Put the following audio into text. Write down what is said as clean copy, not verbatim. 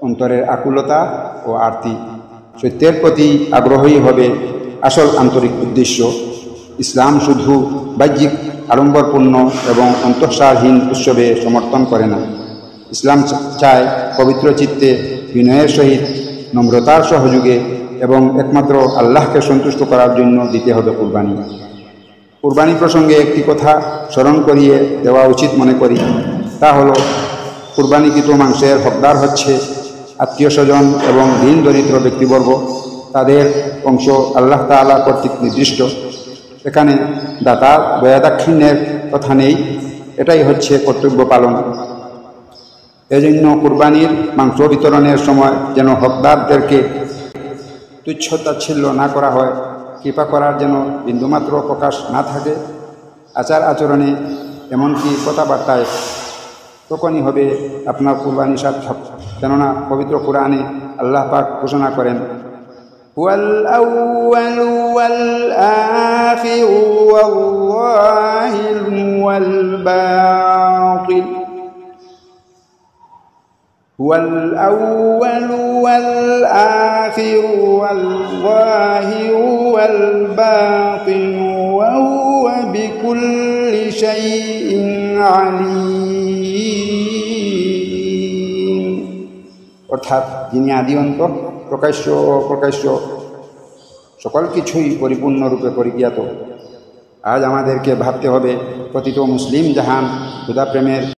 অন্তরের আকুলতা ও আরতি। সত্যের প্রতি আগ্রহী হবে আসল আন্তরিক উদ্দেশ্য। ইসলাম শুধু বাহ্যিক আড়ম্বরপূর্ণ এবং অন্তঃসারহীন উৎসবে সমর্থন করে না। ইসলাম চায় পবিত্র চিত্তে, বিনয়ের সহিত, নম্রতার সহযোগে এবং একমাত্র আল্লাহকে সন্তুষ্ট করার জন্য দিতে হবে কুরবানি। কুরবানি প্রসঙ্গে একটি কথা স্মরণ করিয়ে দেওয়া উচিত মনে করি। তা হলো, কুরবানিকৃত মাংসের হকদার হচ্ছে আত্মীয় স্বজন এবং দীন দরিদ্র ব্যক্তিবর্গ। তাদের অংশ আল্লাহ তাআলা কর্তৃক নির্দিষ্ট। এখানে দাতা দয়াদাক্ষিণ্যের কথা নেই। এটাই হচ্ছে কর্তব্য পালন। এজন্য কুরবানির মাংস বিতরণের সময় যেন হকদারদেরকে তুচ্ছ-তাচ্ছিল্য না করা হয়, কৃপা করার যেন বিন্দুমাত্র প্রকাশ না থাকে আচার আচরণে, এমনকি কথাবার্তায়। তখনই হবে আপনার কুরবানি সার্থক। কেননা পবিত্র কুরআনে আল্লাহ পাক ঘোষণা করেন, হুয়াল আউয়ালু ওয়াল আখিরু ওয়াল-যাহিরু ওয়াল বাতিন। হুয়াল আউয়ালু ওয়াল আখিরু ওয়াল-যাহিরু ওয়াল বাতিন ওয়া হুয়া বিকুল্লি শাইইন আলীম। অর্থাৎ যিনি আদি অন্ত, প্রকাশ্য ও অপ্রকাশ্য, সকল কিছুই পরিপূর্ণরূপে পরিজ্ঞাত। আজ আমাদেরকে ভাবতে হবে প্রতিটি মুসলিম জাহান খোদা প্রেমের